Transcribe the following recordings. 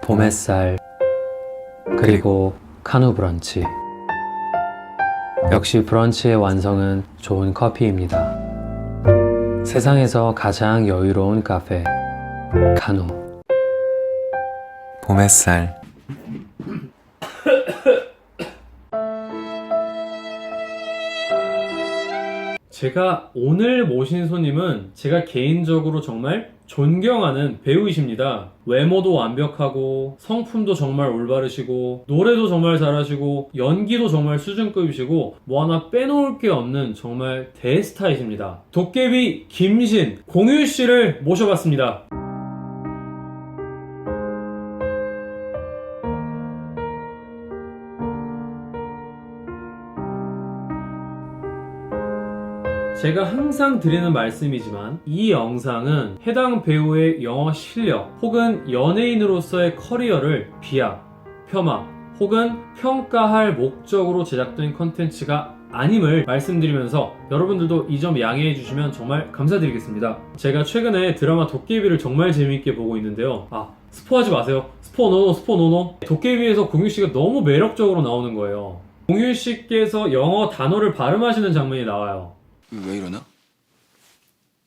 봄 햇살 그리고 카누 브런치. 역시 브런치의 완성은 좋은 커피입니다. 세상에서 가장 여유로운 카페 카누. 봄 햇살 제가 오늘 모신 손님은 제가 개인적으로 정말 존경하는 배우이십니다. 외모도 완벽하고 성품도 정말 올바르시고 노래도 정말 잘하시고 연기도 정말 수준급이시고 뭐 하나 빼놓을 게 없는 정말 대스타이십니다. 도깨비 김신 공유씨를 모셔봤습니다. 제가 항상 드리는 말씀이지만 이 영상은 해당 배우의 영어 실력 혹은 연예인으로서의 커리어를 비하, 폄하 혹은 평가할 목적으로 제작된 컨텐츠가 아님을 말씀드리면서 여러분들도 이 점 양해해 주시면 정말 감사드리겠습니다. 제가 최근에 드라마 도깨비를 정말 재미있게 보고 있는데요. 스포하지 마세요. 스포 노노. 도깨비에서 공유씨가 너무 매력적으로 나오는 거예요. 공유씨께서 영어 단어를 발음하시는 장면이 나와요. 왜 이러나?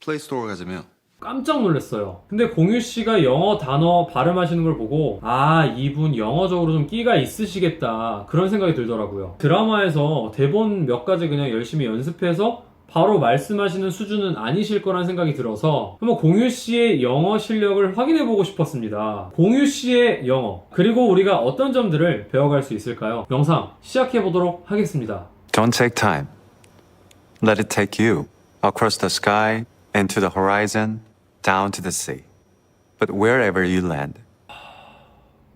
플레이스토어 가자며. 깜짝 놀랐어요. 근데 공유씨가 영어 단어 발음하시는 걸 보고 이분 영어적으로 좀 끼가 있으시겠다 그런 생각이 들더라고요. 드라마에서 대본 몇 가지 그냥 열심히 연습해서 바로 말씀하시는 수준은 아니실 거란 생각이 들어서 한번 공유씨의 영어 실력을 확인해보고 싶었습니다. 공유씨의 영어 그리고 우리가 어떤 점들을 배워갈 수 있을까요? 영상 시작해보도록 하겠습니다. Don't take time. Let it take you across the sky and to the horizon, down to the sea. But wherever you land.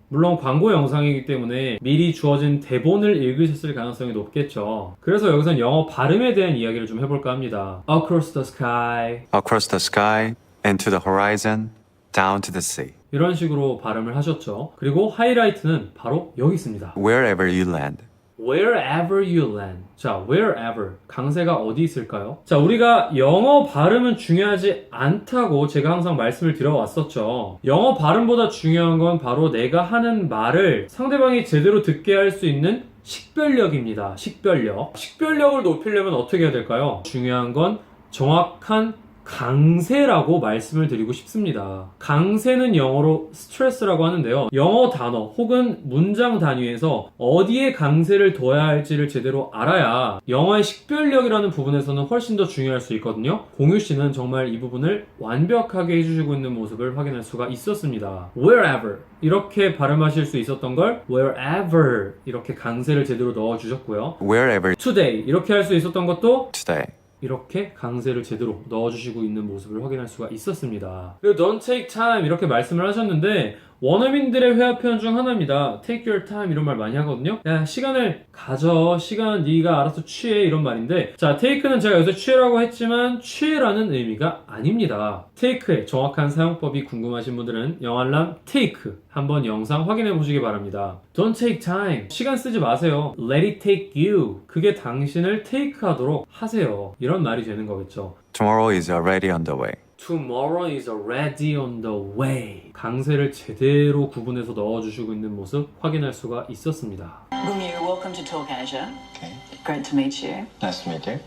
물론 광고 영상이기 때문에 미리 주어진 대본을 읽으셨을 가능성이 높겠죠. 그래서 여기선 영어 발음에 대한 이야기를 좀 해볼까 합니다. Across the sky, Across the sky and to the horizon, down to the sea. 이런 식으로 발음을 하셨죠. 그리고 하이라이트는 바로 여기 있습니다. Wherever you land. Wherever you land. 자, wherever. 강세가 어디 있을까요? 자, 우리가 영어 발음은 중요하지 않다고 제가 항상 말씀을 드려왔었죠. 영어 발음보다 중요한 건 바로 내가 하는 말을 상대방이 제대로 듣게 할 수 있는 식별력입니다. 식별력. 식별력을 높이려면 어떻게 해야 될까요? 중요한 건 정확한 강세라고 말씀을 드리고 싶습니다. 강세는 영어로 스트레스라고 하는데요. 영어 단어 혹은 문장 단위에서 어디에 강세를 둬야 할지를 제대로 알아야 영어의 식별력이라는 부분에서는 훨씬 더 중요할 수 있거든요. 공유씨는 정말 이 부분을 완벽하게 해주시고 있는 모습을 확인할 수가 있었습니다. Wherever 이렇게 발음하실 수 있었던 걸 wherever 이렇게 강세를 제대로 넣어주셨고요. Wherever Today 이렇게 할 수 있었던 것도 today. 이렇게 강세를 제대로 넣어주시고 있는 모습을 확인할 수가 있었습니다. 그리고 don't take time 이렇게 말씀을 하셨는데 원어민들의 회화 표현 중 하나입니다. take your time 이런 말 많이 하거든요. 야, 시간을 가져. 시간 네가 알아서 취해 이런 말인데 자, take는 제가 여기서 취해라고 했지만 취해라는 의미가 아닙니다. take의 정확한 사용법이 궁금하신 분들은 영알람 take 한번 영상 확인해 보시기 바랍니다. Don't take time. 시간 쓰지 마세요. Let it take you. 그게 당신을 take 하도록 하세요. 이런 말이 되는 거겠죠. Tomorrow is already on the way. Tomorrow is already on the way. 강세를 제대로 구분해서 넣어주시고 있는 모습 확인할 수가 있었습니다. Gungyu, welcome to Talk Asia. Okay. Great to meet you. Nice to meet you.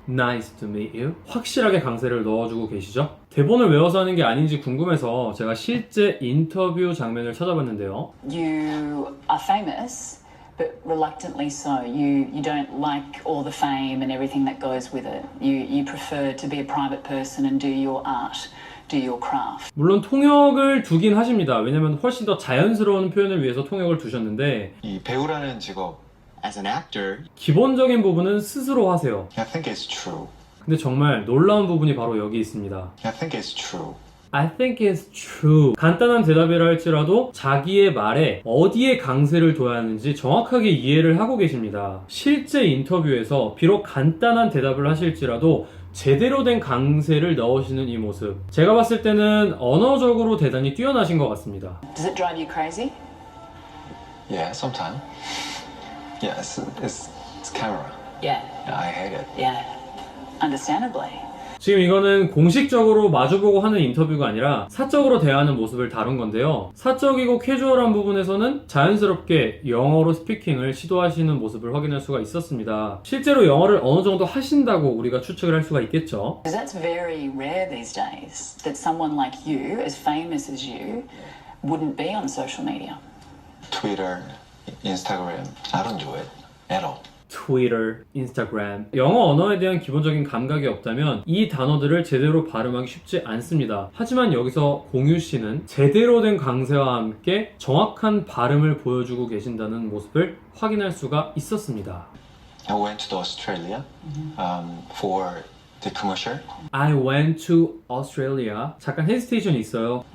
Nice to meet you. 확실하게 강세를 넣어주고 계시죠? 대본을 외워서 하는 게 아닌지 궁금해서 제가 실제 인터뷰 장면을 찾아봤는데요. You are famous, but reluctantly so. You don't like all the fame and everything that goes with it. You prefer to be a private person and do your art, do your craft. 물론 통역을 두긴 하십니다. 왜냐면 훨씬 더 자연스러운 표현을 위해서 통역을 두셨는데 이 배우라는 직업, as an actor, 기본적인 부분은 스스로 하세요. I think it's true. 근데 정말 놀라운 부분이 바로 여기 있습니다. I think it's true. I think it's true. 간단한 대답이라 할지라도 자기의 말에 어디에 강세를 둬야 하는지 정확하게 이해를 하고 계십니다. 실제 인터뷰에서 비록 간단한 대답을 하실지라도 제대로 된 강세를 넣으시는 이 모습. 제가 봤을 때는 언어적으로 대단히 뛰어나신 것 같습니다. Does it drive you crazy? Yeah, sometime. Yeah, it's camera. Yeah. Yeah, I hate it. Yeah. Understandably. 지금 이거는 공식적으로 마주보고 하는 인터뷰가 아니라 사적으로 대하는 모습을 다룬 건데요. 사적이고 캐주얼한 부분에서는 자연스럽게 영어로 스피킹을 시도하시는 모습을 확인할 수가 있었습니다. 실제로 영어를 어느 정도 하신다고 우리가 추측을 할 수가 있겠죠. Because that's very rare these days that someone like you, as famous as you, wouldn't be on social media. Twitter, Instagram, I don't do it at all. Twitter, Instagram. 영어 언어에 대한 기본적인 감각이 없다면 이 단어들을 제대로 발음하기 쉽지 않습니다. 하지만 여기서 공유 씨는 제대로 된 강세와 함께 정확한 발음을 보여주고 계신다는 모습을 확인할 수가 있었습니다. I went to Australia for the commercial. I went to Australia. 잠깐 헤지테이션이 있어요.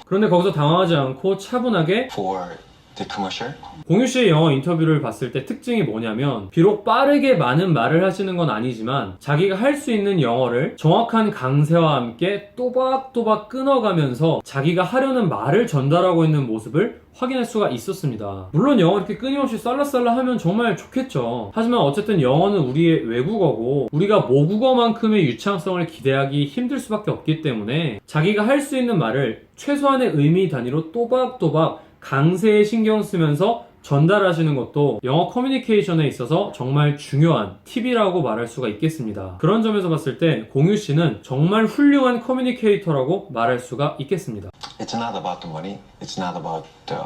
그런데 거기서 당황하지 않고 차분하게 For the commercial. 공유 씨의 영어 인터뷰를 봤을 때 특징이 뭐냐면 비록 빠르게 많은 말을 하시는 건 아니지만 자기가 할 수 있는 영어를 정확한 강세와 함께 또박또박 끊어가면서 자기가 하려는 말을 전달하고 있는 모습을 확인할 수가 있었습니다. 물론 영어 이렇게 끊임없이 쌀라쌀라 하면 정말 좋겠죠. 하지만 어쨌든 영어는 우리의 외국어고 우리가 모국어만큼의 유창성을 기대하기 힘들 수밖에 없기 때문에 자기가 할 수 있는 말을 최소한의 의미 단위로 또박또박 강세에 신경 쓰면서 전달하시는 것도 영어 커뮤니케이션에 있어서 정말 중요한 팁이라고 말할 수가 있겠습니다. 그런 점에서 봤을 때 공유 씨는 정말 훌륭한 커뮤니케이터라고 말할 수가 있겠습니다. It's not about the money. It's not about the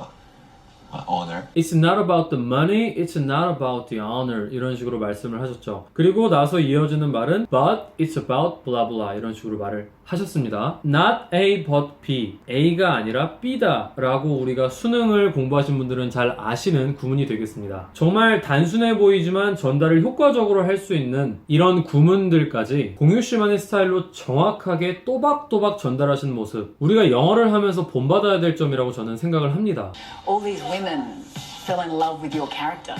honor. It's not about the money, it's not about the honor 이런 식으로 말씀을 하셨죠. 그리고 나서 이어지는 말은 But it's about blah blah 이런 식으로 말을 하셨습니다. Not A but B, A가 아니라 B다 라고 우리가 수능을 공부하신 분들은 잘 아시는 구문이 되겠습니다. 정말 단순해 보이지만 전달을 효과적으로 할 수 있는 이런 구문들까지 공유 씨만의 스타일로 정확하게 또박또박 전달하시는 모습, 우리가 영어를 하면서 본받아야 될 점이라고 저는 생각을 합니다. All these women fell in love with your character.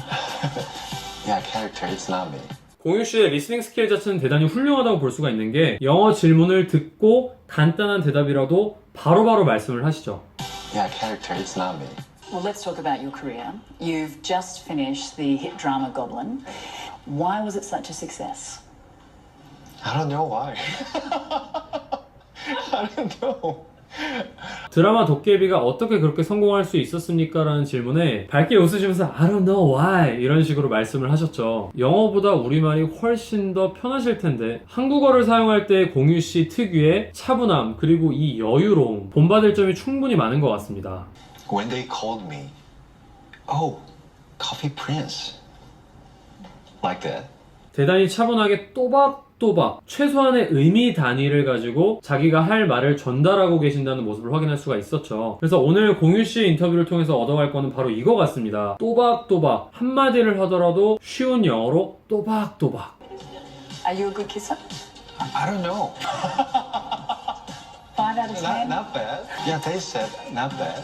Yeah, character. It's not me. 공유 씨의 리스닝 스킬 자체는 대단히 훌륭하다고 볼 수가 있는 게 영어 질문을 듣고 간단한 대답이라도 바로바로 말씀을 하시죠. Yeah, character. It's not me. Well, let's talk about your career. You've just finished the hit drama Goblin. Why was it such a success? I don't know why. I don't know. 드라마 도깨비가 어떻게 그렇게 성공할 수 있었습니까? 라는 질문에 밝게 웃으시면서 I don't know why 이런 식으로 말씀을 하셨죠. 영어보다 우리말이 훨씬 더 편하실 텐데 한국어를 사용할 때 공유 씨 특유의 차분함 그리고 이 여유로움 본받을 점이 충분히 많은 것 같습니다. When they called me, oh, Coffee Prince. Like that. 대단히 차분하게 또박또박 최소한의 의미 단위를 가지고 자기가 할 말을 전달하고 계신다는 모습을 확인할 수가 있었죠. 그래서 오늘 공유 씨의 인터뷰를 통해서 얻어갈 거는 바로 이거 같습니다. 또박또박 한마디를 하더라도 쉬운 영어로 또박또박. Are you a good kisser? I don't know. 5 out of 10? Not bad. Yeah, they said not bad.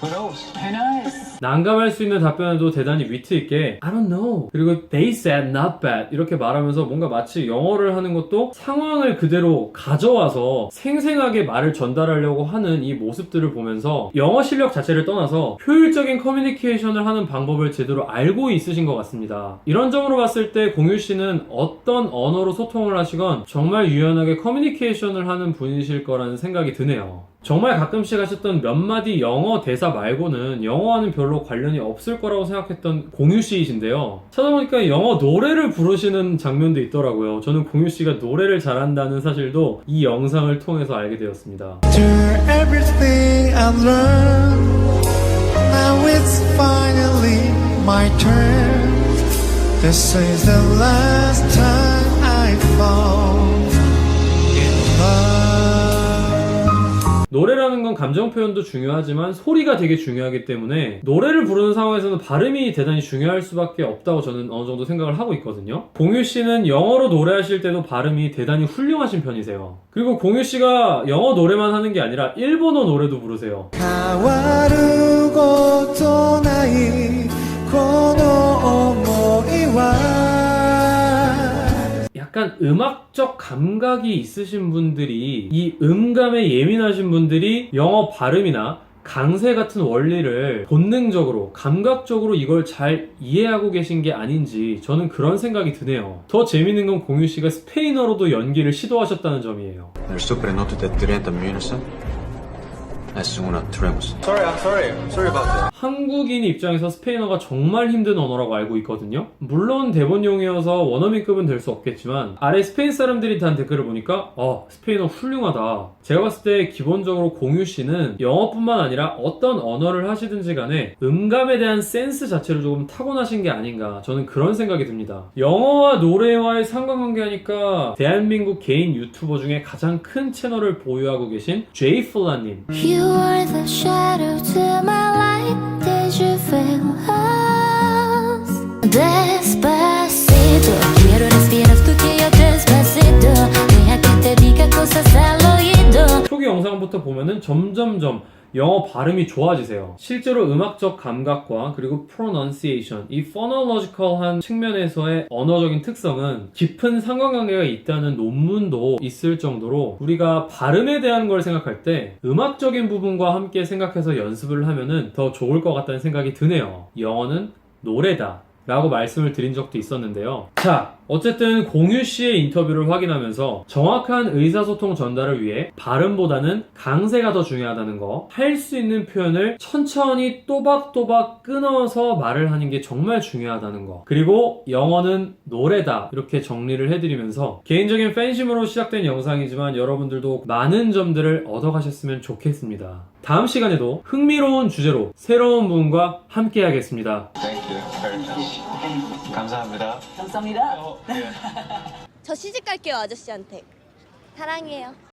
Who knows? Who knows? 난감할 수 있는 답변에도 대단히 위트 있게 I don't know 그리고 they said not bad 이렇게 말하면서 뭔가 마치 영어를 하는 것도 상황을 그대로 가져와서 생생하게 말을 전달하려고 하는 이 모습들을 보면서 영어 실력 자체를 떠나서 효율적인 커뮤니케이션을 하는 방법을 제대로 알고 있으신 것 같습니다. 이런 점으로 봤을 때 공유 씨는 어떤 언어로 소통을 하시건 정말 유연하게 커뮤니케이션을 하는 분이실 거라는 생각이 드네요. 정말 가끔씩 하셨던 몇 마디 영어 대사 말고는 영어와는 별로 관련이 없을 거라고 생각했던 공유 씨이신데요. 찾아보니까 영어 노래를 부르시는 장면도 있더라고요. 저는 공유 씨가 노래를 잘한다는 사실도 이 영상을 통해서 알게 되었습니다. After everything I've learned, now it's finally my turn. This is the last time I fall in love. 노래라는 건 감정 표현도 중요하지만 소리가 되게 중요하기 때문에 노래를 부르는 상황에서는 발음이 대단히 중요할 수밖에 없다고 저는 어느 정도 생각을 하고 있거든요. 공유 씨는 영어로 노래하실 때도 발음이 대단히 훌륭하신 편이세요. 그리고 공유 씨가 영어 노래만 하는 게 아니라 일본어 노래도 부르세요. 変わることないこの想いは 약간 음악적 감각이 있으신 분들이 이 음감에 예민하신 분들이 영어 발음이나 강세 같은 원리를 본능적으로, 감각적으로 이걸 잘 이해하고 계신 게 아닌지 저는 그런 생각이 드네요. 더 재밌는 건 공유 씨가 스페인어로도 연기를 시도하셨다는 점이에요. El supernoto de 30 minutos es una tremus. Sorry about that. 한국인 입장에서 스페인어가 정말 힘든 언어라고 알고 있거든요. 물론 대본용이어서 원어민급은 될 수 없겠지만 아래 스페인 사람들이 단 댓글을 보니까 스페인어 훌륭하다. 제가 봤을 때 기본적으로 공유 씨는 영어뿐만 아니라 어떤 언어를 하시든지 간에 음감에 대한 센스 자체를 조금 타고나신 게 아닌가, 저는 그런 생각이 듭니다. 영어와 노래와의 상관관계 하니까 대한민국 개인 유튜버 중에 가장 큰 채널을 보유하고 계신 제이플라님, You are the shadow to my light. Did you feel us? Despacito, quiero respirar tu que yo despacito. Deja que te diga cosas al oído. 초기 영상부터 보면은 점점점 영어 발음이 좋아지세요. 실제로 음악적 감각과 그리고 pronunciation, 이 phonological한 측면에서의 언어적인 특성은 깊은 상관관계가 있다는 논문도 있을 정도로 우리가 발음에 대한 걸 생각할 때 음악적인 부분과 함께 생각해서 연습을 하면은 더 좋을 것 같다는 생각이 드네요. 영어는 노래다 라고 말씀을 드린 적도 있었는데요. 자, 어쨌든 공유 씨의 인터뷰를 확인하면서 정확한 의사소통 전달을 위해 발음보다는 강세가 더 중요하다는 거, 할 수 있는 표현을 천천히 또박또박 끊어서 말을 하는 게 정말 중요하다는 거, 그리고 영어는 노래다 이렇게 정리를 해드리면서 개인적인 팬심으로 시작된 영상이지만 여러분들도 많은 점들을 얻어가셨으면 좋겠습니다. 다음 시간에도 흥미로운 주제로 새로운 분과 함께 하겠습니다. Thank you very much. 감사합니다. 감사합니다. 저 시집 갈게요, 아저씨한테. 사랑해요.